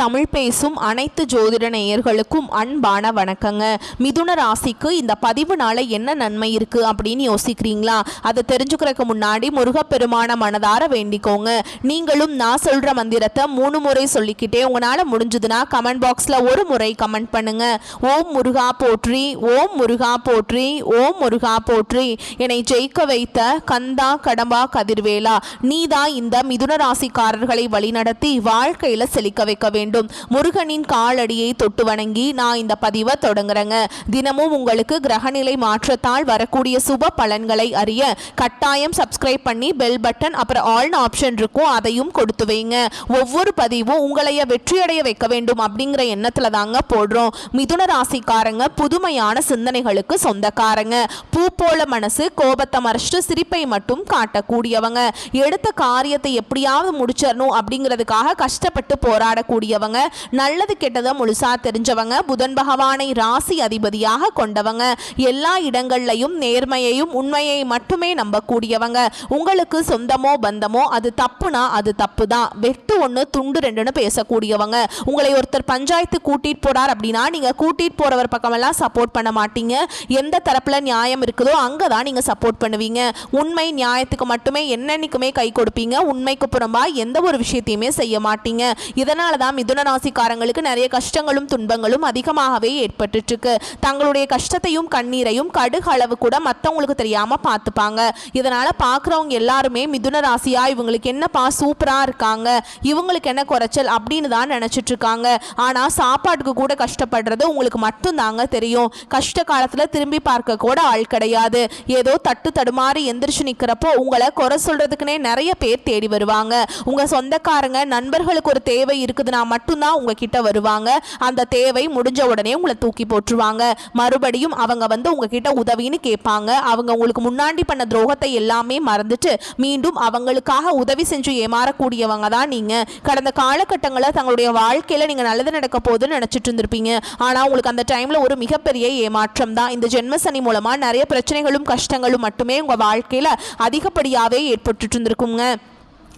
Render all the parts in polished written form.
தமிழ் பேசும் அனைத்து ஜோதிட நேயர்களுக்கும் அன்பான வணக்கங்க. மிதுன ராசிக்கு இந்த பதிவுனால என்ன நன்மை இருக்கு அப்படின்னு யோசிக்கிறீங்களா? அதை தெரிஞ்சுக்கிறதுக்கு முன்னாடி முருகப்பெருமான மனதார வேண்டிக்கோங்க. நீங்களும் நான் சொல்ற மந்திரத்தை 3 முறை சொல்லிக்கிட்டே உங்களால முடிஞ்சதுன்னா கமெண்ட் பாக்ஸ்ல ஒரு முறை கமெண்ட் பண்ணுங்க. ஓம் முருகா போற்றி, ஓம் முருகா போற்றி, ஓம் முருகா போற்றி. என்னை ஜெயிக்க வைத்த கந்தா கடம்பா கதிர்வேலா, நீதான் இந்த மிதுன ராசிக்காரர்களை வழிநடத்தி வாழ்க்கையில செழிக்க வைக்க வேண்டும். முருகனின் காலடியை தொட்டு வணங்கி நான் இந்த பதிவை தொடங்குறேங்க. தினமும் உங்களுக்கு கிரகநிலை மாற்றத்தால் வரக்கூடிய சுப பலன்களை அறிய கட்டாயம் சப்ஸ்கிரைப் பண்ணி பெல் பட்டன் அப்புறம் ஆல் ஆப்ஷன் இருக்கும், அதையும் கொடுத்து வைங்க. ஒவ்வொரு பதிவும் உங்களைய வெற்றியடைய வைக்க வேண்டும் அப்படிங்கிற எண்ணத்துல தாங்க போடுறோம். மிதுன ராசிக்காரங்க புதுமையான சிந்தனைகளுக்கு சொந்தக்காரங்க. பூ போல மனசு, கோபத்தை மறைச்சிட்டு சிரிப்பை மட்டும் காட்டக்கூடியவங்க. எடுத்த காரியத்தை எப்படியாவது முடிச்சிடணும் அப்படிங்கிறதுக்காக கஷ்டப்பட்டு போராடக்கூடியவங்க. நல்லது கெட்டதை முழுசா தெரிஞ்சவங்க. புதன் பகவானை ராசி அதிபதியாக கொண்டவங்க. எல்லா இடங்கள்லையும் நேர்மையையும் உண்மையை மட்டுமே நம்பக்கூடியவங்க. உங்களுக்கு சொந்தமோ பந்தமோ அது தப்புனா அது தப்பு தான், வெட்டு ஒன்று துண்டு ரெண்டுன்னு பேசக்கூடியவங்க. உங்களை ஒருத்தர் பஞ்சாயத்து கூட்டிட்டு போறார் அப்படின்னா நீங்க கூட்டிட்டு போறவர் பக்கமெல்லாம் சப்போர்ட் பண்ண மாட்டீங்க. எந்த தரப்புல நியாயம் இருக்குதோ அங்கதான் நீங்க சப்போர்ட் பண்ணுவீங்க. உண்மை நியாயத்துக்கு மட்டுமே என்னன்னைக்குமே கை கொடுப்பீங்க. உண்மைக்கு புறம்பா எந்த ஒரு விஷயத்தையுமே செய்ய மாட்டீங்க. இதனால தான் மிதுன ராசிக்காரங்களுக்கு நிறைய கஷ்டங்களும் துன்பங்களும் அதிகமாகவே ஏற்பட்டு இருக்கு. தங்களுடைய கஷ்டத்தையும் கண்ணீரையும் கடுகு அளவு கூட மற்றவங்களுக்கு தெரியாம பார்த்துப்பாங்க. இதனால பார்க்குறவங்க எல்லாருமே மிதுன ராசியா இவங்களுக்கு என்னப்பா சூப்பரா இருக்காங்க, இவங்களுக்கு என்ன குறைச்சல் அப்படின்னு தான் நினைச்சிட்டு இருக்காங்க. ஆனா சாப்பாட்டுக்கு கூட கஷ்டப்படுறது உங்களுக்கு மட்டும் தாங்க தெரியும். கஷ்ட காலத்துல திரும்பி பார்க்க கூட ஆள் கிடையாது. ஏதோ தட்டு தடுமாறி எந்திரிச்சு நிக்கிறப்போ உங்களை குறை சொல்றதுக்குன்னே நிறைய பேர் தேடி வருவாங்க. உங்க சொந்தக்காரங்க நண்பர்களுக்கு ஒரு தேவை இருக்குதுன்னா மட்டும்தான் உங்ககிட்ட வருவாங்க. அந்த தேவை முடிஞ்ச உடனே உங்களை தூக்கி போட்டுருவாங்க. மறுபடியும் அவங்க வந்து உங்ககிட்ட உதவின்னு கேட்பாங்க. அவங்க உங்களுக்கு முன்னாடி பண்ண துரோகத்தை எல்லாமே மறந்துட்டு மீண்டும் அவங்களுக்காக உதவி செஞ்சு ஏமாறக்கூடியவங்க தான் நீங்க. கடந்த காலகட்டங்களில் தங்களுடைய வாழ்க்கையில நீங்க நல்லது நடக்க போதுன்னு நினைச்சிட்டு இருந்திருப்பீங்க. ஆனா உங்களுக்கு அந்த டைம்ல ஒரு மிகப்பெரிய ஏமாற்றம் தான். இந்த ஜென்மசனி மூலமா நிறைய பிரச்சனைகளும் கஷ்டங்களும் மட்டுமே உங்க வாழ்க்கையில அதிகப்படியாவே ஏற்பட்டு இருந்திருக்குங்க.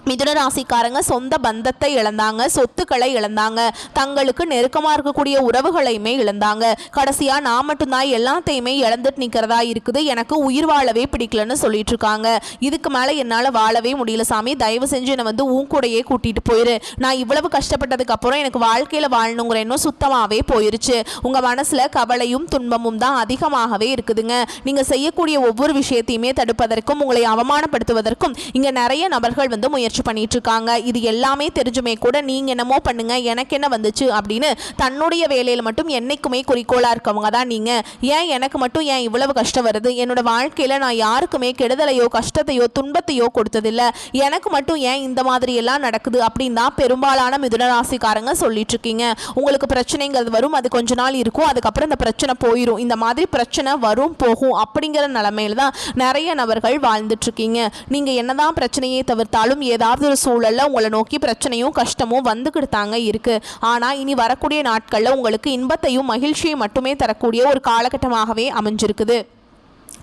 மிதுன ராசிக்காரங்க சொந்த பந்தத்தை இழந்தாங்க, சொத்துக்களை இழந்தாங்க, தங்களுக்கு நெருக்கமாக இருக்கக்கூடிய உறவுகளையுமே இழந்தாங்க. கடைசியா நான் மட்டும்தான் எல்லாத்தையுமே இழந்துட்டு நிற்கிறதா இருக்குது, எனக்கு உயிர் வாழவே பிடிக்கலன்னு சொல்லிட்டு இருக்காங்க. இதுக்கு மேலே என்னால் வாழவே முடியல சாமி, தயவு செஞ்சு என்னை வந்து உன் கூடையே கூட்டிட்டு போயிரு. நான் இவ்வளவு கஷ்டப்பட்டதுக்கு அப்புறம் எனக்கு வாழ்க்கையில் வாழணுங்கிற எண்ணம் சுத்தமாகவே போயிருச்சு. உங்கள் மனசில் கவலையும் துன்பமும் தான் அதிகமாகவே இருக்குதுங்க. நீங்கள் செய்யக்கூடிய ஒவ்வொரு விஷயத்தையுமே தடுப்பதற்கும் உங்களை அவமானப்படுத்துவதற்கும் இங்கே நிறைய நபர்கள் வந்து முயற்சி பண்ணிட்டு இருக்காங்க. இது எல்லாமே தெரிஞ்சுமே கூட நீங்க என்னமோ பண்ணுங்க எனக்கு என்ன வந்துச்சு அப்படின்னு தன்னுடைய வேலையில மட்டும் என்னைக்குமே குறிக்கோளா இருக்கவங்க தான் நீங்க. ஏன் எனக்கு மட்டும் ஏன் இவ்வளவு கஷ்டம் வருது, என்னோட வாழ்க்கையில நான் யாருக்குமே கெடுதலையோ கஷ்டத்தையோ துன்பத்தையோ கொடுத்ததில்லை, எனக்கு மட்டும் ஏன் இந்த மாதிரி எல்லாம் நடக்குது அப்படின்னு தான் பெரும்பாலான மிதுன ராசிக்காரங்க சொல்லிட்டு இருக்கீங்க. உங்களுக்கு பிரச்சனைங்கிறது வரும், அது கொஞ்ச நாள் இருக்கும், அதுக்கப்புறம் இந்த பிரச்சனை போயிடும். இந்த மாதிரி பிரச்சனை வரும் போகும் அப்படிங்கிற நிலைமையில தான் நிறைய நபர்கள் வாழ்ந்துட்டு இருக்கீங்க. நீங்க என்னதான் பிரச்சனையை தவிர்த்தாலும் ஏதாவது ஒரு சூழல்ல உங்களை நோக்கி பிரச்சனையும் கஷ்டமும் வந்துக்கிட்டாங்க இருக்கு. ஆனா இனி வரக்கூடிய நாட்கள்ல உங்களுக்கு இன்பத்தையும் மகிழ்ச்சியை மட்டுமே தரக்கூடிய ஒரு காலகட்டமாகவே அமைஞ்சிருக்குது.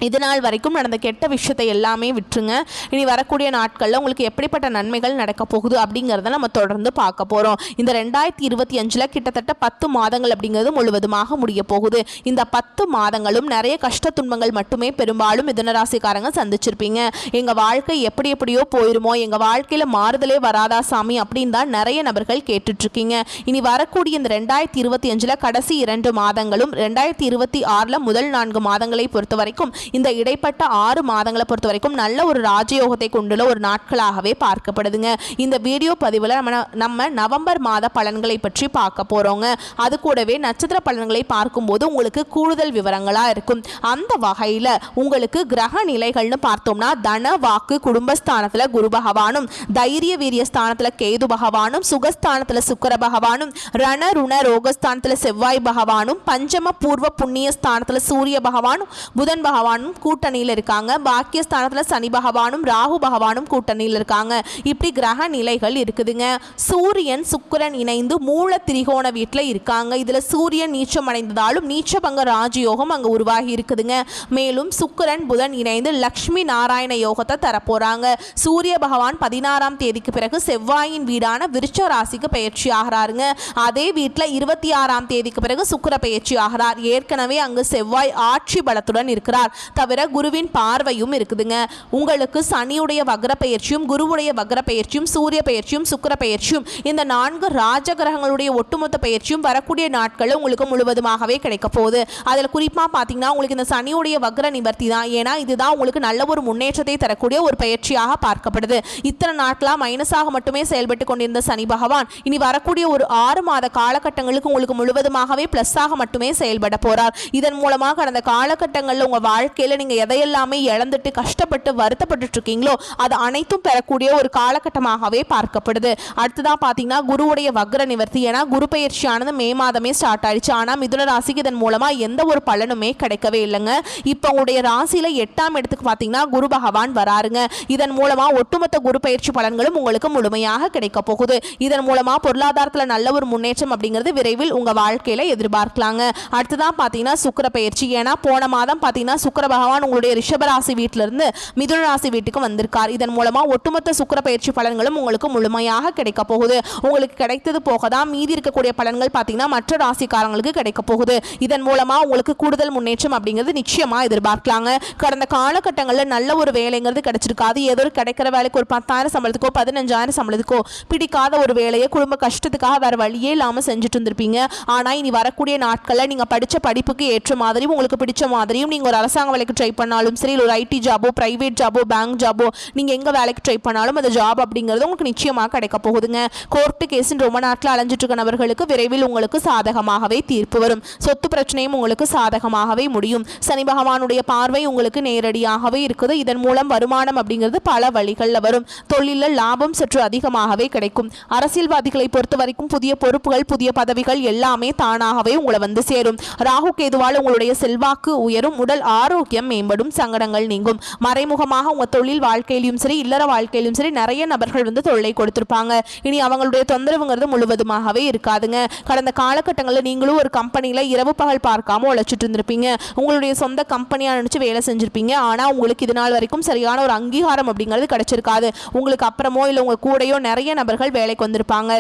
இதனால் வரைக்கும் நடந்த கெட்ட விஷயத்தை எல்லாமே விட்டுருங்க. இனி வரக்கூடிய நாட்களில் உங்களுக்கு எப்படிப்பட்ட நன்மைகள் நடக்க போகுது அப்படிங்கிறத நம்ம தொடர்ந்து பார்க்க போகிறோம். இந்த 2025 கிட்டத்தட்ட 10 மாதங்கள் அப்படிங்கிறது முழுவதுமாக முடிய போகுது. இந்த 10 மாதங்களும் நிறைய கஷ்ட துன்பங்கள் மட்டுமே பெரும்பாலும் மிதுனராசிக்காரங்க சந்திச்சிருப்பீங்க. எங்கள் வாழ்க்கை எப்படி எப்படியோ போயிருமோ, எங்கள் வாழ்க்கையில் மாறுதலே வராதா சாமி அப்படின்னு தான் நிறைய நபர்கள் கேட்டுட்ருக்கீங்க. இனி வரக்கூடிய இந்த 2025 கடைசி 2 மாதங்களும் 2026 முதல் 4 மாதங்களை பொறுத்த வரைக்கும் இந்த இடைப்பட்ட 6 மாதங்களை பொறுத்த வரைக்கும் நல்ல ஒரு ராஜயோகத்தை கொண்டுள்ள ஒரு நாட்களாகவே பார்க்கப்படுதுங்க. இந்த வீடியோ பதிவில் நம்ம நவம்பர் மாத பலன்களை பற்றி பார்க்க போறோங்க. அது கூடவே நட்சத்திர பலன்களை பார்க்கும்போது உங்களுக்கு கூடுதல் விவரங்களா இருக்கும். அந்த வகையில் உங்களுக்கு கிரக நிலைகள்னு பார்த்தோம்னா தன வாக்கு குடும்பஸ்தானத்தில் குரு பகவானும், தைரிய வீரிய ஸ்தானத்தில் கேது பகவானும், சுகஸ்தானத்தில் சுக்கிர பகவானும், ரண ருண ரோகஸ்தானத்தில் செவ்வாய் பகவானும், பஞ்சம பூர்வ புண்ணிய ஸ்தானத்தில் சூரிய பகவானும், புதன் பகவான் பகவானும் கூட்டணியில் இருக்காங்க. பாக்கியஸ்தானத்தில் சனி பகவானும் ராகு பகவானும் கூட்டணியில் இருக்காங்க. இப்படி கிரக நிலைகள் இருக்குதுங்க. சூரியன் சுக்கிரன் இணைந்து மூல திரிகோண வீட்டில் இருக்காங்க. இதில் சூரியன் நீச்சம் அடைந்ததாலும் நீச்சபங்க ராஜயோகம் அங்கே உருவாகி இருக்குதுங்க. மேலும் சுக்கிரன் புதன் இணைந்து லக்ஷ்மி நாராயண யோகத்தை தரப்போறாங்க. சூரிய பகவான் 16ஆம் தேதிக்கு பிறகு செவ்வாயின் வீடான விருச்ச ராசிக்கு பயிற்சி ஆகிறாருங்க. அதே வீட்டில் 26ஆம் தேதிக்கு பிறகு சுக்கிர பயிற்சி ஆகிறார். ஏற்கனவே அங்கு செவ்வாய் ஆட்சி பலத்துடன் இருக்கிறார். தவிர குருவின் பார்வையும் இருக்குதுங்க. உங்களுக்கு சனியுடைய வக்ர பயிற்சியும் குருவுடைய வக்ர பயிற்சியும் சூரிய பயிற்சியும் சுக்கிர பயிற்சியும் இந்த 4 ராஜகிரகங்களுடைய ஒட்டுமொத்த பயிற்சியும் வரக்கூடிய நாட்களில் உங்களுக்கு முழுவதுமாகவே கிடைக்க போகுது. அதில் குறிப்பாக பார்த்தீங்கன்னா உங்களுக்கு இந்த சனியுடைய வக்ர நிவர்த்தி தான். ஏன்னா இதுதான் உங்களுக்கு நல்ல ஒரு முன்னேற்றத்தை தரக்கூடிய ஒரு பயிற்சியாக பார்க்கப்படுது. இத்தனை நாட்களாக மைனஸாக மட்டுமே செயல்பட்டு கொண்டிருந்த சனி பகவான் இனி வரக்கூடிய ஒரு 6 மாத காலகட்டங்களுக்கு உங்களுக்கு முழுவதுமாகவே பிளஸ்ஸாக மட்டுமே செயல்பட போறார். இதன் மூலமாக கடந்த காலகட்டங்களில் உங்கள் வாழ்க்கையில் நீங்கள் எதையெல்லாமே இழந்துட்டு கஷ்டப்பட்டு வருத்தப்பட்டு இருக்கீங்களோ அது அனைத்தும் பெறக்கூடிய ஒரு காலகட்டமாகவே பார்க்கப்படுது. அடுத்ததான் பார்த்தீங்கன்னா குருவுடைய வக்ர நிவர்த்தி. ஏன்னா குரு பயிற்சியானது மே மாதமே ஸ்டார்ட் ஆயிடுச்சு. ஆனால் மிதுன ராசிக்கு இதன் மூலமாக எந்த ஒரு பலனுமே கிடைக்கவே இல்லைங்க. இப்போ உங்களுடைய ராசியில் 8ஆம் இடத்துக்கு பார்த்தீங்கன்னா குரு பகவான் வராருங்க. இதன் மூலமாக ஒட்டுமொத்த குரு பயிற்சி பலன்களும் உங்களுக்கு முழுமையாக கிடைக்க போகுது. இதன் மூலமாக பொருளாதாரத்தில் நல்ல ஒரு முன்னேற்றம் அப்படிங்கிறது விரைவில் உங்கள் வாழ்க்கையில் எதிர்பார்க்கலாங்க. அடுத்ததான் பார்த்தீங்கன்னா சுக்கிர பயிற்சி. ஏன்னா போன மாதம் பார்த்தீங்கன்னா சுக்கிர பகவான் உங்களுடைய ரிஷபராசி வீட்டிலிருந்து மிதுன ராசி வீட்டுக்கு வந்திருக்கார். இதன் மூலமாக ஒட்டுமொத்த சுக்கிர பயிற்சி பலன்களும் உங்களுக்கு முழுமையாக கிடைக்க போகுது. உங்களுக்கு கிடைத்தது போக தான் மீதி இருக்கக்கூடிய பலன்கள் பார்த்தீங்கன்னா மற்ற ராசிக்காரங்களுக்கு கிடைக்க போகுது. இதன் மூலமாக உங்களுக்கு கூடுதல் முன்னேற்றம் அப்படிங்கிறது நிச்சயமாக எதிர்பார்க்கலாங்க. கடந்த காலகட்டங்களில் நல்ல ஒரு வேலைங்கிறது கிடைச்சிருக்காது. ஏதோ ஒரு கிடைக்கிற வேலைக்கு ஒரு 10,000 சம்பளத்துக்கோ 15,000 சம்பளத்துக்கோ பிடிக்காத ஒரு வேலையை குடும்ப கஷ்டத்துக்காக வேற வழியே இல்லாமல் செஞ்சுட்டு இருந்திருப்பீங்க. ஆனால் இனி வரக்கூடிய நாட்களில் நீங்கள் படித்த படிப்புக்கு ஏற்ற மாதிரியும் உங்களுக்கு பிடிச்ச மாதிரியும் நீங்கள் ஒரு அரசாங்க வேலைக்கு ட்ரை பண்ணாலும் சரி, ஒரு ஐடி ஜாபோ பிரைவேட் ஜாபோ பேங்க் ஜாபோ நீங்கள் எங்கே வேலைக்கு ட்ரை பண்ணாலும் அந்த ஜாப் அப்படிங்கிறது உங்களுக்கு நிச்சயமாக கிடைக்க போகுதுங்க. கோர்ட்டு கேஸின் ரொம்ப நாட்டில் அலைஞ்சிட்டு இருக்க நபர்களுக்கு விரைவில் உங்களுக்கு சாதகமாகவே தீர்ப்பு வரும். சொத்து பிரச்சனையும் உங்களுக்கு சாதகமாகவே முடியும். சனி பகவானுடைய பார்வை உங்களுக்கு நேரடியாகவே இருக்குது. இதன் மூலம் வருமானம் அப்படிங்கிறது பல வழிகளில் வரும். தொழிலில் லாபம் சற்று அதிகமாகவே கிடைக்கும். அரசியல்வாதிகளை பொறுத்த வரைக்கும் புதிய பொறுப்புகள் புதிய பதவிகள் எல்லாமே தானாகவே உங்களை வந்து சேரும். ராகு கேதுவால் உங்களுடைய செல்வாக்கு உயரும். உடல் ஆரோக்கியம் மேம்படும். சங்கடங்கள் நீங்கும். மறைமுகமாக உங்க தொழில் வாழ்க்கையிலும் சரி இல்லற வாழ்க்கையிலும் சரி நிறைய நபர்கள் வந்து தொல்லை கொடுத்திருப்பாங்க. இனி அவங்களுடைய தொந்தரவுங்கிறது முழுவதுமாகவே இருக்காதுங்க. கடந்த காலகட்டங்களில் நீங்களும் ஒரு கம்பெனியில் இரவு பகல் பார்க்காம உழைச்சிட்டு இருந்திருப்பீங்க. உங்களுடைய சொந்த கம்பெனியாக நினைச்சு வேலை செஞ்சிருப்பீங்க. ஆனால் உங்களுக்கு இது நாள் வரைக்கும் சரியான ஒரு அங்கீகாரம் அப்படிங்கிறது கிடைச்சிருக்காது. உங்களுக்கு அப்புறமோ இல்லை உங்க கூடயோ நிறைய நபர்கள் வேலைக்கு வந்திருப்பாங்க.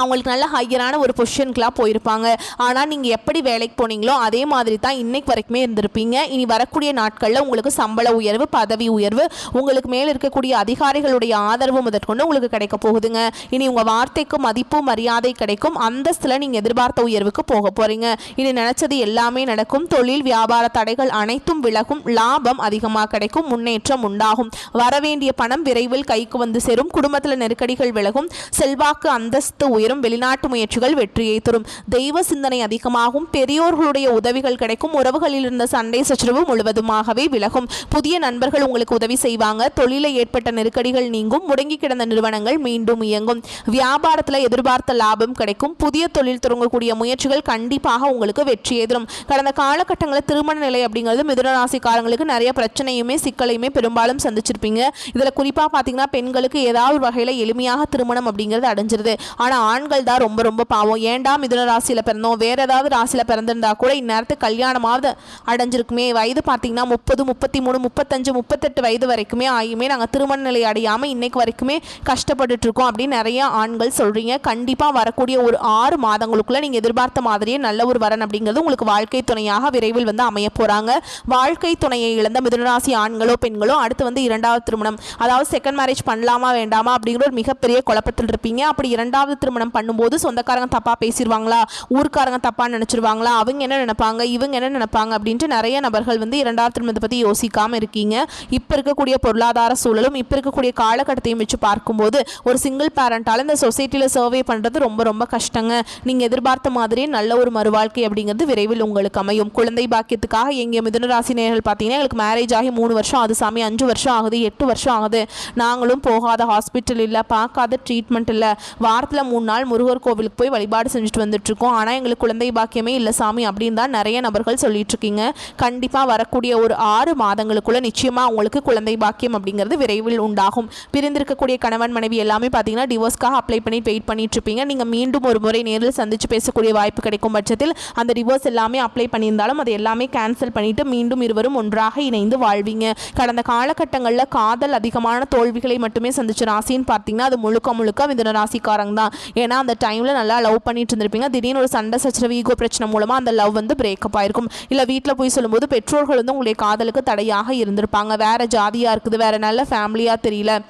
அவங்களுக்கு நல்ல ஹையரான ஒரு பொசிஷனுக்குலாம் போயிருப்பாங்க. ஆனால் நீங்கள் எப்படி வேலைக்கு போனீங்களோ அதே மாதிரி தான் இன்னைக்கு வரைக்குமே இருந்திருப்பீங்க. இனி வரக்கூடிய நாட்களில் உங்களுக்கு சம்பள உயர்வு பதவி உயர்வு உங்களுக்கு மேலே இருக்கக்கூடிய அதிகாரிகளுடைய ஆதரவு முதற்கொண்டு உங்களுக்கு கிடைக்க போகுதுங்க. இனி உங்கள் வார்த்தைக்கு மதிப்பு மரியாதை கிடைக்கும். அந்தஸ்தில் நீங்கள் எதிர்பார்த்த உயர்வுக்கு போக போகிறீங்க. இனி நினச்சது எல்லாமே நடக்கும். தொழில் வியாபார தடைகள் அனைத்தும் விலகும். லாபம் அதிகமாக கிடைக்கும். முன்னேற்றம் உண்டாகும். வரவேண்டிய பணம் விரைவில் கைக்கு வந்து சேரும். குடும்பத்தில் நெருக்கடிகள் விலகும். செல்வாக்கு அந்தஸ்து உயரும். வெளிநாட்டு முயற்சிகள் வெற்றியை தரும். தெய்வ சிந்தனை அதிகமாகும். பெரியோர்களுடைய உதவிகள் கிடைக்கும். உறவுகளில் இருந்த சண்டை சச்சரவு முழுவதுமாகவே விலகும். புதிய நண்பர்கள் உங்களுக்கு உதவி செய்வாங்க. தொழிலில் ஏற்பட்ட நெருக்கடிகள் நீங்கும். முடங்கி கிடந்த நிறுவனங்கள் மீண்டும் இயங்கும். வியாபாரத்தில் எதிர்பார்த்த லாபம் கிடைக்கும். புதிய தொழில் தொடங்கக்கூடிய முயற்சிகள் கண்டிப்பாக உங்களுக்கு வெற்றியை தரும். கடந்த காலகட்டங்களில் திருமண நிலை அப்படிங்கிறது மிதுன ராசிக்காரங்களுக்கு நிறைய பிரச்சனையுமே சிக்கலையுமே பெரும்பாலும் சந்திச்சிருப்பீங்க. இதில் குறிப்பாக பார்த்தீங்கன்னா பெண்களுக்கு ஏதாவது ஒரு வகையில் எளிமையாக திருமணம் அப்படிங்கிறது அடைஞ்சிருது. ஆனால் ஆண்கள் தான் ரொம்ப ரொம்ப பாவம். ஏண்டா மிதுன ராசியில் பிறந்தோம் வேற ஏதாவது ராசியில் பிறந்திருந்தா கூட இந்நேரத்துக்கு கல்யாணமாவது அடைஞ்சிருக்குமே. வயது பார்த்தீங்கன்னா 30 33 35 38 வயது வரைக்குமே ஆகியுமே நாங்கள் திருமண நிலை அடையாமல் இன்னைக்கு வரைக்குமே கஷ்டப்பட்டுட்டு இருக்கோம் அப்படின்னு நிறைய ஆண்கள் சொல்றீங்க. கண்டிப்பாக வரக்கூடிய ஒரு 6 மாதங்களுக்குள்ள நீங்கள் எதிர்பார்த்த மாதிரியே நல்ல ஒரு வரன் அப்படிங்கிறது உங்களுக்கு வாழ்க்கை துணையாக விரைவில் வந்து அமைய போறாங்க. வாழ்க்கை துணையை இழந்த மிதுனராசி ஆண்களோ பெண்களோ அடுத்து வந்து 2வது திருமணம் அதாவது செகண்ட் மேரேஜ் பண்ணலாமா வேண்டாமா அப்படிங்கிற ஒரு மிகப்பெரிய குழப்பத்தில் இருப்பீங்க. அப்படி 2வது திருமணம் பண்ணும்போது சொந்தக்காரங்க தப்பா பேசிடுவாங்களா, ஊர்க்காரங்க தப்பா நினைச்சிருவாங்களா, அவங்க என்ன நினைப்பாங்க இவங்க என்ன நினைப்பாங்க அப்படின்ட்டு நிறைய நபர்கள் வந்து 2வது திருமணத்தை பற்றி யோசிக்காம இருக்கீங்க. இப்போ இருக்கக்கூடிய பொருளாதார சூழலும் இப்போ இருக்கக்கூடிய காலகட்டத்தையும் வச்சு பார்க்கும்போது ஒரு சிங்கிள் பேரண்டால இந்த சொசைட்டியில் சர்வே பண்ணுறது ரொம்ப ரொம்ப கஷ்டங்க. நீங்கள் எதிர்பார்த்த மாதிரியே நல்ல ஒரு மறுவாழ்க்கை அப்படிங்கிறது விரைவில் உங்களுக்கு அமையும். குழந்தை பாக்கியத்துக்காக எங்கள் மிதுன ராசி நேயர்கள் பார்த்தீங்கன்னா எங்களுக்கு மேரேஜ் ஆகி 3 வருஷம் ஆகுது சாமி, 5 வருஷம் ஆகுது, 8 வருஷம் ஆகுது, நாங்களும் போகாத ஹாஸ்பிட்டல் இல்லை, பார்க்காத ட்ரீட்மெண்ட் இல்லை, வாரத்தில் 3 நாள் நாள் முருகர் கோவிலுக்கு போய் வழிபாடு செஞ்சுட்டு வந்துட்டு இருக்கோம், ஆனால் எங்களுக்கு குழந்தை பாக்கியமே இல்லை சாமி அப்படின்னு தான் நிறைய நபர்கள் சொல்லிட்டு இருக்கீங்க. கண்டிப்பாக வரக்கூடிய ஒரு 6 மாதங்களுக்குள்ள நிச்சயமாக உங்களுக்கு குழந்தை பாக்கியம் அப்படிங்கிறது விரைவில் உண்டாகும். பிரிந்திருக்கக்கூடிய கணவன் மனைவி எல்லாமே பார்த்தீங்கன்னா டிவோர்ஸ்க்காக அப்ளை பண்ணி வெயிட் பண்ணிட்டு இருப்பீங்க. நீங்கள் மீண்டும் ஒரு முறை நேரில் சந்திச்சு பேசக்கூடிய வாய்ப்பு கிடைக்கும் பட்சத்தில் அந்த டிவோர்ஸ் எல்லாமே அப்ளை பண்ணியிருந்தாலும் அது எல்லாமே கேன்சல் பண்ணிட்டு மீண்டும் இருவரும் ஒன்றாக இணைந்து வாழ்வீங்க. கடந்த காலகட்டங்களில் காதல் அதிகமான தோல்விகளை மட்டுமே சந்திச்ச ராசின்னு பார்த்தீங்கன்னா அது முழுக்க மிதுன ராசிக்காரங்க தான். ஏன்னா அந்த டைமில் நல்லா லவ் பண்ணிட்டு இருந்திருப்பீங்க. திடீர்னு ஒரு சண்டை சச்சரவு ஈகோ பிரச்சனை மூலமாக அந்த லவ் பிரேக்கப் ஆயிருக்கும். இல்லை வீட்டில் போய் சொல்லும்போது பெற்றோர்கள் உங்களுடைய காதலுக்கு தடையாக இருந்திருப்பாங்க. வேற ஜாதியாக இருக்குது, வேற நல்ல ஃபேமிலியாக தெரியல,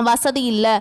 வசதி இல்லை,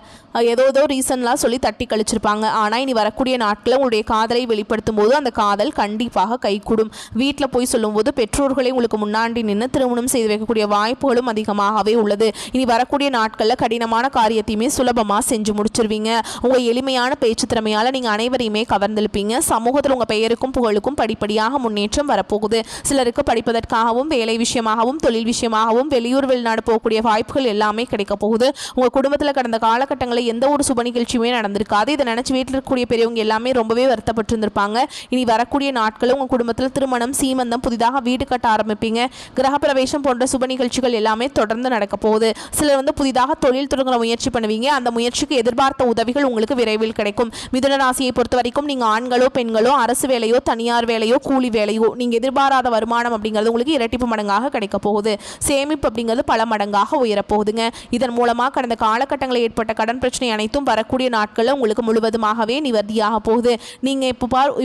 ஏதோ ரீசன்லாம் சொல்லி தட்டி கழிச்சிருப்பாங்க. ஆனால் இனி வரக்கூடிய நாட்களில் உங்களுடைய காதலை வெளிப்படுத்தும் போது அந்த காதல் கண்டிப்பாக கைகூடும். வீட்டில் போய் சொல்லும்போது பெற்றோர்களை உங்களுக்கு முன்னாடி நின்று திருமணம் செய்து வைக்கக்கூடிய வாய்ப்புகளும் அதிகமாகவே உள்ளது. இனி வரக்கூடிய நாட்களில் கடினமான காரியத்தையுமே சுலபமாக செஞ்சு முடிச்சிருவீங்க. உங்கள் எளிமையான பேச்சு திறமையால் நீங்கள் அனைவரையுமே கவர்ந்திருப்பீங்க. சமூகத்தில் உங்கள் பெயருக்கும் புகழுக்கும் படிப்படியாக முன்னேற்றம் வரப்போகுது. சிலருக்கு படிப்பதற்காகவும் வேலை விஷயமாகவும் தொழில் விஷயமாகவும் வெளியூர் வெளிநாடு போகக்கூடிய வாய்ப்புகள் எல்லாமே கிடைக்க போகுது. உங்கள் குடும்பத்தில் கடந்த காலகட்டங்களில் எந்த ஒரு சுப நிகழ்ச்சியுமே நடந்திருக்காது. இதை நினைச்சு வீட்டில் இருக்கக்கூடிய பெரியவங்க எல்லாமே ரொம்பவே வருத்தப்பட்டு இருந்திருப்பாங்க. இனி வரக்கூடிய நாட்களும் உங்கள் குடும்பத்தில் திருமணம், சீமந்தம், புதிதாக வீடு கட்ட ஆரம்பிப்பீங்க. கிரகப்பிரவேசம் போன்ற சுப நிகழ்ச்சிகள் எல்லாமே தொடர்ந்து நடக்க போகுது. சிலர் புதிதாக தொழில் தொடங்குற முயற்சி பண்ணுவீங்க. அந்த முயற்சிக்கு எதிர்பார்த்த உதவிகள் உங்களுக்கு விரைவில் கிடைக்கும். மிதுன ராசியை பொறுத்த வரைக்கும் நீங்கள் ஆண்களோ பெண்களோ அரசு வேலையோ தனியார் வேலையோ கூலி வேலையோ நீங்கள் எதிர்பாராத வருமானம் அப்படிங்கிறது உங்களுக்கு இரட்டிப்பு மடங்காக கிடைக்க போகுது. சேமிப்பு அப்படிங்கிறது பல மடங்காக உயரப்போகுதுங்க. இதன் மூலமாக கடந்த காலகட்டங்களில் ஏற்பட்ட கடன் பிரச்சனை அனைத்தும் வரக்கூடிய நாட்களில் உங்களுக்கு முழுவதுமாகவே நிவர்த்தியாக போகுது. நீங்கள்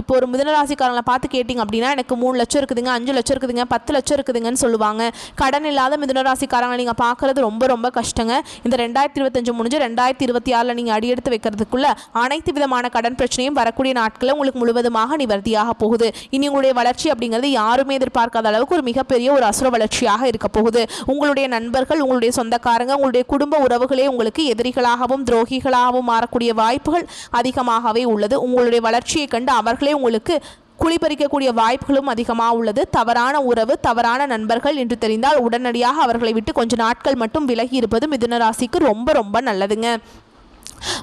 இப்போ ஒரு மிதுனராசிக்காரங்களை பார்த்து கேட்டிங்க அப்படின்னா எனக்கு 3 லட்சம் இருக்குதுங்க, 5 லட்சம் இருக்குதுங்க, 10 லட்சம் இருக்குதுங்கன்னு சொல்லுவாங்க. கடன் இல்லாத மிதுனராசிக்காரங்களை நீங்கள் பார்க்குறது ரொம்ப கஷ்டங்க. இந்த 2025 முடிஞ்சு 2026 நீங்கள் அடியெடுத்து வைக்கிறதுக்குள்ள அனைத்து விதமான கடன் பிரச்சனையும் வரக்கூடிய நாட்களில் உங்களுக்கு முழுவதுமாக நிவர்த்தியாக போகுது. இனி உங்களுடைய வளர்ச்சி அப்படிங்கிறது யாருமே எதிர்பார்க்காத அளவுக்கு ஒரு மிகப்பெரிய ஒரு அசுர வளர்ச்சியாக இருக்க போகுது. உங்களுடைய நண்பர்கள், உங்களுடைய சொந்தக்காரங்க, உங்களுடைய குடும்ப உறவுகளே உங்களுக்கு எதிரிகளாகவும் துரோகிகளாகவும் மாறக்கூடிய வாய்ப்புகள் அதிகமாகவே உள்ளது. உங்களுடைய வளர்ச்சியை கண்டு அவர்களே உங்களுக்கு குளிப்பறிக்கக்கூடிய வாய்ப்புகளும் அதிகமாக உள்ளது. தவறான உறவு, தவறான நண்பர்கள் என்று தெரிந்தால் உடனடியாக அவர்களை விட்டு கொஞ்ச நாட்கள் மட்டும் விலகி இருப்பது மிதுன ராசிக்கு ரொம்ப நல்லதுங்க.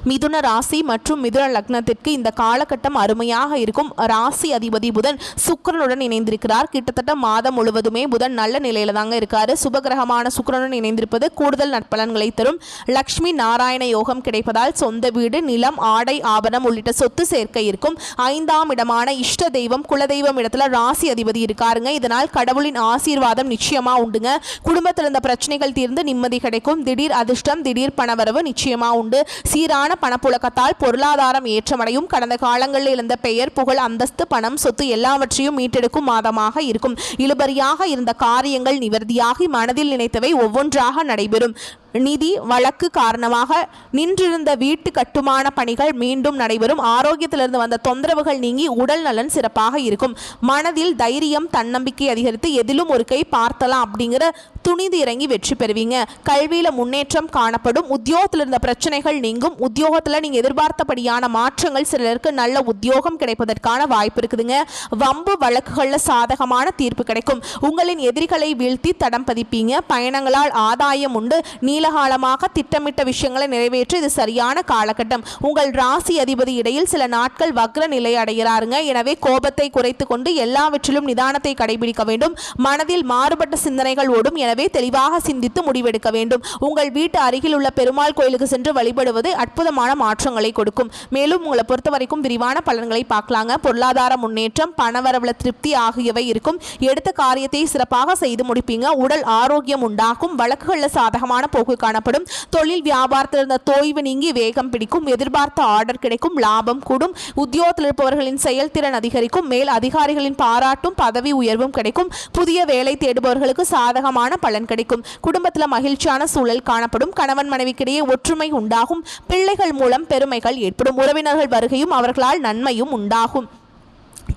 மிதுன ராசி மற்றும் மிதுன லக்னத்திற்கு இந்த காலகட்டம் அருமையாக இருக்கும். ராசி அதிபதி புதன் சுக்கிரனுடன் இணைந்திருக்கிறார். கிட்டத்தட்ட மாதம் முழுவதுமே புதன் நல்ல நிலையில தாங்க இருக்காரு. சுபகிரகமான சுக்கிரனுடன் இணைந்திருப்பது கூடுதல் நற்பலன்களை தரும். லக்ஷ்மி நாராயண யோகம் கிடைப்பதால் சொந்த வீடு, நிலம், ஆடை, ஆபரணம் உள்ளிட்ட சொத்து சேர்க்கை இருக்கும். 5ஆம் இடமான இஷ்ட தெய்வம், குலதெய்வம் இடத்துல ராசி அதிபதி இருக்காருங்க. இதனால் கடவுளின் ஆசீர்வாதம் நிச்சயமா உண்டுங்க. குடும்பத்தில் இருந்த பிரச்சனைகள் தீர்ந்து நிம்மதி கிடைக்கும். திடீர் அதிர்ஷ்டம், திடீர் பணவரவு நிச்சயமா உண்டு. சீரான பணப்புழக்கத்தால் பொருளாதாரம் ஏற்றமடையும். கடந்த காலங்களில் இருந்த பெயர், புகழ், அந்தஸ்து, பணம், சொத்து எல்லாவற்றையும் மீட்டெடுக்கும் மாதமாக இருக்கும். இழுபறியாக இருந்த காரியங்கள் நிவர்த்தியாகி மனதில் நினைத்தவை ஒவ்வொன்றாக நடைபெறும். நிதி வழக்கு காரணமாக நின்றிருந்த வீட்டு கட்டுமான பணிகள் மீண்டும் நடைபெறும். ஆரோக்கியத்திலிருந்து வந்த தொந்தரவுகள் நீங்கி உடல் நலன் சிறப்பாக இருக்கும். மனதில் தைரியம், தன்னம்பிக்கை அதிகரித்து எதிலும் ஒரு கை பார்த்தலாம் அப்படிங்கிற துணிந்து இறங்கி வெற்றி பெறுவீங்க. கல்வியில முன்னேற்றம் காணப்படும். உத்தியோகத்தில் இருந்த பிரச்சனைகள் நீங்கும். உத்தியோகத்தில் நீங்க எதிர்பார்த்தபடியான மாற்றங்கள், சிலருக்கு நல்ல உத்தியோகம் கிடைப்பதற்கான வாய்ப்பு இருக்குதுங்க. வம்பு வழக்குகள்ல சாதகமான தீர்ப்பு கிடைக்கும். உங்களின் எதிரிகளை வீழ்த்தி தடம் பதிப்பீங்க. பயணங்களால் ஆதாயம் உண்டு. நீலகாலமாக திட்டமிட்ட விஷயங்களை நிறைவேற்ற இது சரியான காலகட்டம். உங்கள் ராசி அதிபதி இடையில் சில நாட்கள் வக்ர நிலை அடைகிறாருங்க. எனவே கோபத்தை குறைத்து கொண்டு எல்லாவற்றிலும் நிதானத்தை கடைபிடிக்க வேண்டும். மனதில் மாறுபட்ட சிந்தனைகள் ஓடும். எனவே தெளிவாக சிந்தித்து முடிவெடுக்க வேண்டும். உங்கள் வீட்டு அருகில் உள்ள பெருமாள் கோயிலுக்கு சென்று வழிபடுவது அற்புதமான மாற்றங்களை கொடுக்கும். மேலும் உங்களை பொறுத்த வரைக்கும் விரிவான பலன்களை பார்க்கலாங்க. பொருளாதார முன்னேற்றம், பணவரவுல திருப்தி ஆகியவை இருக்கும். எடுத்த காரியத்தை சிறப்பாக செய்து முடிப்பீங்க. உடல் ஆரோக்கியம் உண்டாகும். வழக்குகளில் சாதகமான போக்கு காணப்படும். தொழில் வியாபாரத்தில் இருந்த தோய்வு நீங்கி வேகம் பிடிக்கும். எதிர்பார்த்த ஆர்டர் கிடைக்கும். லாபம் கூடும். உத்தியோகத்தில் இருப்பவர்களின் செயல்திறன் அதிகரிக்கும். மேல் அதிகாரிகளின் பாராட்டும் பதவி உயர்வும் கிடைக்கும். புதிய வேலை தேடுபவர்களுக்கு சாதகமான பலன் கிடைக்கும். குடும்பத்தில் மகிழ்ச்சியான சூழல் காணப்படும். கணவன் மனைவிக்கிடையே ஒற்றுமை உண்டாகும். பிள்ளைகள் மூலம் பெருமைகள் ஏற்படும். உறவினர்கள் வருகையும் அவர்களால் நன்மையும் உண்டாகும்.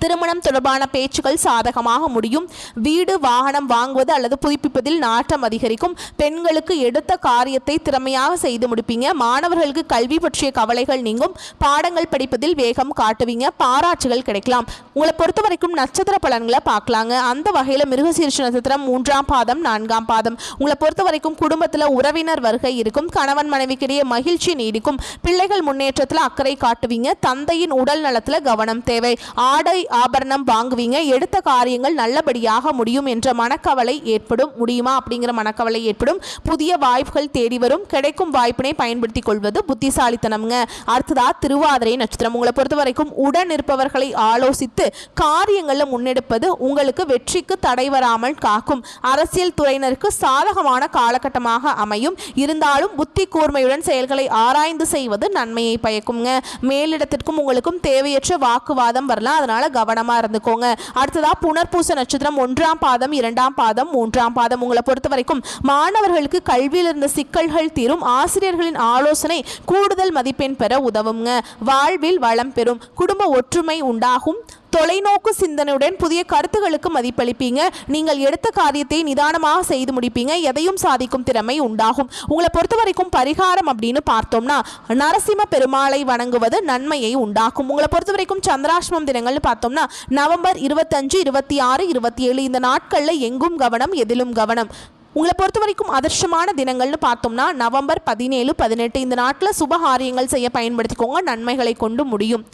திருமணம் தொடர்பான பேச்சுக்கள் சாதகமாக முடியும். வீடு வாகனம் வாங்குவது அல்லது புதுப்பிப்பதில் நாட்டம் அதிகரிக்கும். பெண்களுக்கு எடுத்த காரியத்தை திறமையாக செய்து முடிப்பீங்க. மாணவர்களுக்கு கல்வி பற்றிய கவலைகள் நீங்கும். பாடங்கள் படிப்பதில் வேகம் காட்டுவீங்க. பாராட்டுகள் கிடைக்கலாம். உங்களை பொறுத்த வரைக்கும் நட்சத்திர பலன்களை பார்க்கலாங்க. அந்த வகையில் மிருகசீரிஷ நட்சத்திரம் 3ஆம் பாதம் 4ஆம் பாதம். உங்களை பொறுத்த வரைக்கும் குடும்பத்தில் உறவினர் வருகை இருக்கும். கணவன் மனைவிக்கிடையே மகிழ்ச்சி நீடிக்கும். பிள்ளைகள் முன்னேற்றத்தில் அக்கறை காட்டுவீங்க. தந்தையின் உடல் நலத்தில் கவனம் தேவை. ஆடை ஆபரணம் வாங்குவீங்க. எடுத்த காரியங்கள் நல்லபடியாக முடியும் என்ற மனக்கவலை ஏற்படும். முடியுமா அப்படிங்கிற மனக்கவலை ஏற்படும். புதிய வாய்ப்புகள் தேடி வரும். கிடைக்கும் வாய்ப்பினை பயன்படுத்திக் கொள்வது புத்திசாலித்தனம்ங்க. அடுத்ததா திருவாதிரை நட்சத்திரம். உங்களை பொறுத்த வரைக்கும் உடன் இருப்பவர்களை ஆலோசித்து காரியங்களில் முன்னெடுப்பது உங்களுக்கு வெற்றிக்கு தடை வராமல் காக்கும். அரசியல் துறையினருக்கு சாதகமான காலகட்டமாக அமையும். இருந்தாலும் புத்தி கூர்மையுடன் செயல்களை ஆராய்ந்து செய்வது நன்மையை பயக்குங்க. மேலிடத்திற்கும் உங்களுக்கும் தேவையற்ற வாக்குவாதம் வரலாம். அதனால கவனமா இருந்துக்கோங்க. அடுத்ததா புனர்பூச நட்சத்திரம் 1ஆம் பாதம் 2ஆம் பாதம் 3ஆம் பாதம். உங்களை பொறுத்த வரைக்கும் மாணவர்களுக்கு கல்வியில் இருந்த சிக்கல்கள் தீரும். ஆசிரியர்களின் ஆலோசனை கூடுதல் மதிப்பெண் பெற உதவுங்க. வாழ்வில் வளம் பெறும். குடும்ப ஒற்றுமை உண்டாகும். தொலைநோக்கு சிந்தனையுடன் புதிய கருத்துகளுக்கு மதிப்பளிப்பீங்க. நீங்கள் எடுத்த காரியத்தை நிதானமாக செய்து முடிப்பீங்க. எதையும் சாதிக்கும் திறமை உண்டாகும். உங்களை பொறுத்த வரைக்கும் பரிகாரம் அப்படின்னு பார்த்தோம்னா நரசிம்ம பெருமாளை வணங்குவது நன்மையை உண்டாக்கும். உங்களை பொறுத்த வரைக்கும் சந்திராஷ்டமம் தினங்கள்னு பார்த்தோம்னா நவம்பர் 25, 26, 27 இந்த நாட்களில் எங்கும் கவனம், எதிலும் கவனம். உங்களை பொறுத்த வரைக்கும் அதிர்ஷ்டமான தினங்கள்னு பார்த்தோம்னா நவம்பர் 17, 18 இந்த நாட்டில் சுபகாரியங்கள் செய்ய பயன்படுத்திக்கோங்க. நன்மைகளை கொண்டு முடியும்.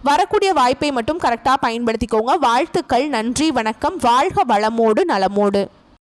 வரக்கூடிய வாய்ப்பை மட்டும் கரெக்டாக பயன்படுத்திக்கோங்க. வாழ்த்துக்கள். நன்றி, வணக்கம். வாழ்க வளமோடு நலமோடு.